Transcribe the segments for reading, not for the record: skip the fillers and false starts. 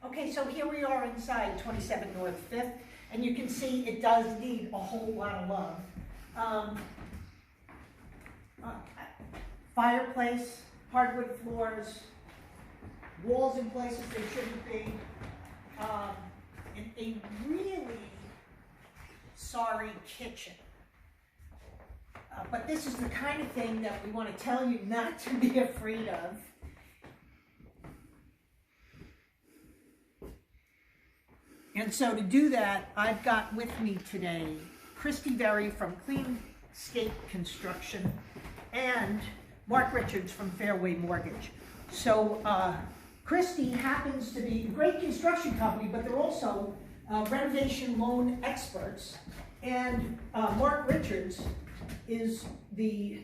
Okay, so here we are inside 27 North 5th, and you can see it does need a whole lot of love. Fireplace, hardwood floors, walls in places they shouldn't be, and a really sorry kitchen. But this is the kind of thing that we want to tell you not to be afraid of. And so to do that, I've got with me today Christy Berry from Cleanscape Construction and Mark Richards from Fairway Mortgage. So Christy happens to be a great construction company, but they're also renovation loan experts. And Mark Richards is the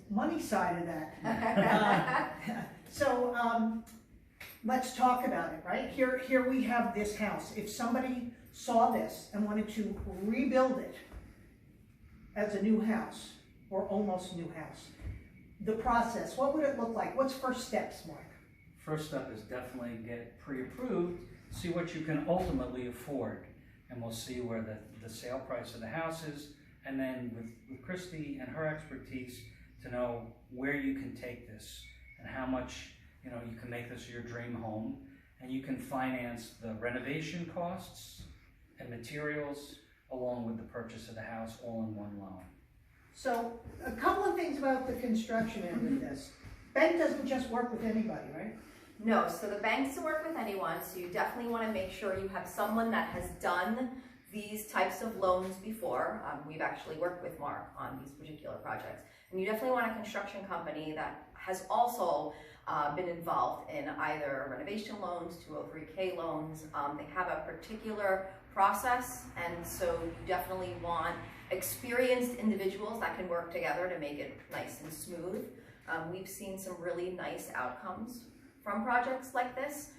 money side of that. Let's talk about it, right? Here we have this house. If somebody saw this and wanted to rebuild it as a new house, or almost new house, the process, what would it look like? What's first steps, Mark? First step is definitely get pre-approved, see what you can ultimately afford, and we'll see where the sale price of the house is, and then with Christy and her expertise to know where you can take this and how much you can make this your dream home, and you can finance the renovation costs and materials along with the purchase of the house all in one loan. So a couple of things about the construction end of this. Bank doesn't just work with anybody, right? No, so the banks work with anyone, so you definitely want to make sure you have someone that has done these types of loans before. We've actually worked with Mark on these particular projects. And you definitely want a construction company that has also been involved in either renovation loans, 203K loans. They have a particular process, and so you definitely want experienced individuals that can work together to make it nice and smooth. We've seen some really nice outcomes from projects like this,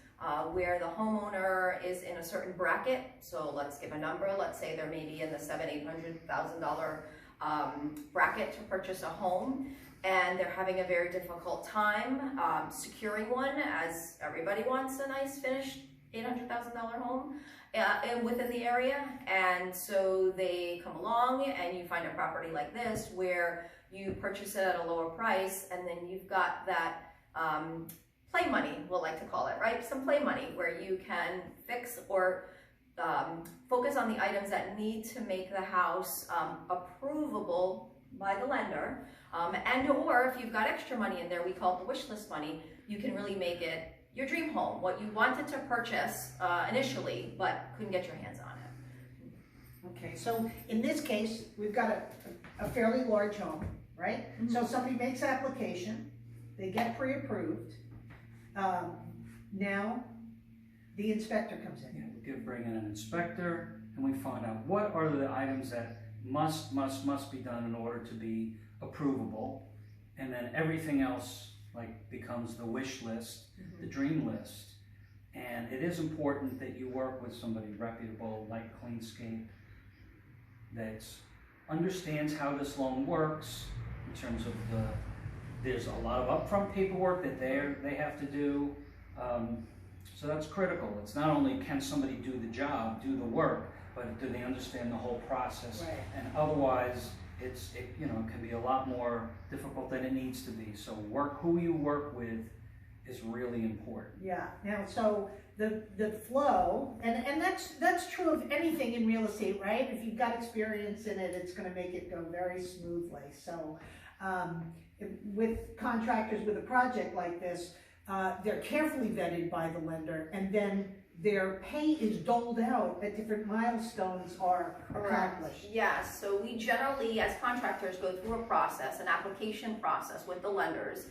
where the homeowner is in a certain bracket. So let's give a number. Let's say they're maybe in the $700,000-800,000 bracket to purchase a home, and they're having a very difficult time securing one, as everybody wants a nice finished $800,000 home within the area. And so they come along and you find a property like this where you purchase it at a lower price, and then you've got that play money, we'll like to call it, right? Some play money where you can fix or focus on the items that need to make the house approvable by the lender, and or if you've got extra money in there, we call it the wish list money, you can really make it your dream home, what you wanted to purchase initially, but couldn't get your hands on it. Okay, so in this case, we've got a fairly large home, right? Mm-hmm. So somebody makes application, they get pre-approved. Now the inspector comes in. Yeah, we bring in an inspector, and we find out what are the items that must be done in order to be approvable, and then everything else becomes the wish list, the dream list. And it is important that you work with somebody reputable like Cleanscape that understands how this loan works in terms of there's a lot of upfront paperwork that they have to do. So that's critical. It's not only can somebody do the job, do the work, but do they understand the whole process? Right. And otherwise, it can be a lot more difficult than it needs to be. So who you work with is really important. Yeah. Now, so the flow, and that's true of anything in real estate, right? If you've got experience in it, it's going to make it go very smoothly. So with contractors with a project like this, they're carefully vetted by the lender, and then their pay is doled out at different milestones are accomplished. Yes, so we generally, as contractors, go through a process, an application process with the lenders.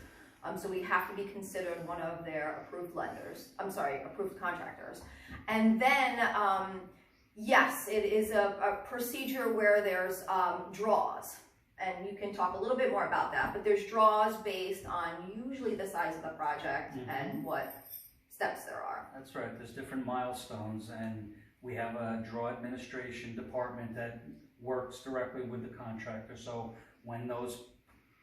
So we have to be considered one of their approved approved contractors. And then, yes, it is a procedure where there's draws. And you can talk a little bit more about that, but there's draws based on usually the size of the project and what steps there are. That's right. There's different milestones, and we have a draw administration department that works directly with the contractor. So when those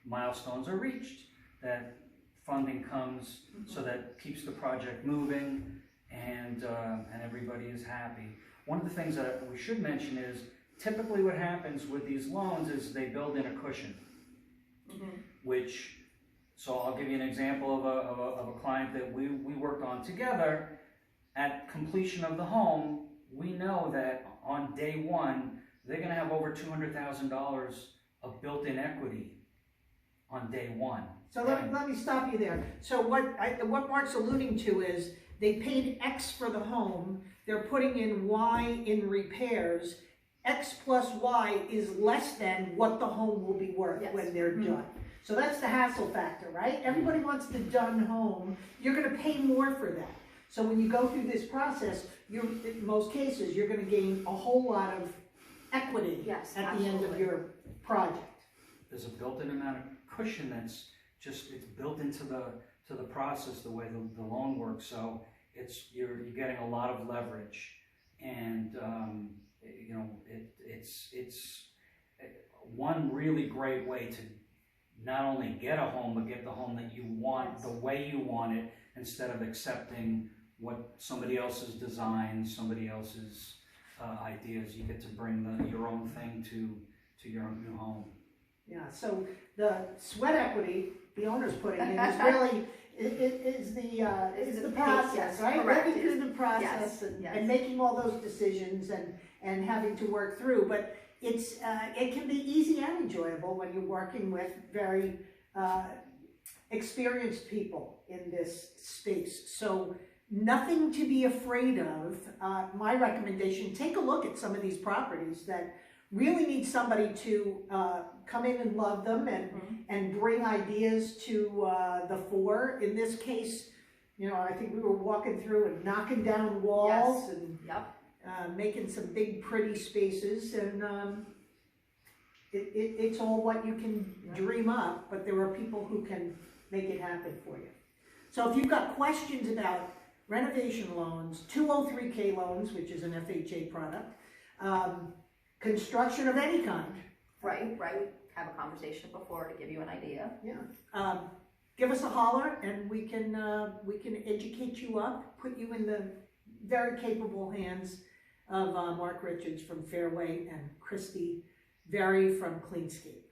milestones are reached, that funding comes so that keeps the project moving, and and everybody is happy. One of the things that we should mention is typically what happens with these loans is they build in a cushion, which, so I'll give you an example of a client that we worked on together. At completion of the home, we know that on day one, they're gonna have over $200,000 of built-in equity on day one. So let me stop you there. So what Mark's alluding to is they paid X for the home, they're putting in Y in repairs. X plus Y is less than what the home will be worth when they're done. So that's the hassle factor, right? Everybody wants the done home. You're gonna pay more for that. So when you go through this process, in most cases, you're gonna gain a whole lot of equity at the end of your project. There's a built-in amount of cushion that's just, it's built into the process, the way the loan works. So you're getting a lot of leverage, and you know, it's one really great way to not only get a home, but get the home that you want, the way you want it, instead of accepting what somebody else's design, somebody else's ideas. You get to bring your own thing to your own new home. Yeah, so the sweat equity the owner's putting in is really, is the process, right? Correct. Living through the process and making all those decisions and having to work through. But it can be easy and enjoyable when you're working with very experienced people in this space. So nothing to be afraid of. My recommendation, take a look at some of these properties that really need somebody to come in and love them and bring ideas to the fore. In this case, you know, I think we were walking through and knocking down walls and making some big pretty spaces, and it's all what you can dream up, but there are people who can make it happen for you. So if you've got questions about renovation loans, 203K loans, which is an FHA product, construction of any kind. Right. Have a conversation before to give you an idea. Yeah. Give us a holler, and we can educate you up, put you in the very capable hands of Mark Richards from Fairway and Christy Very from Cleanscape.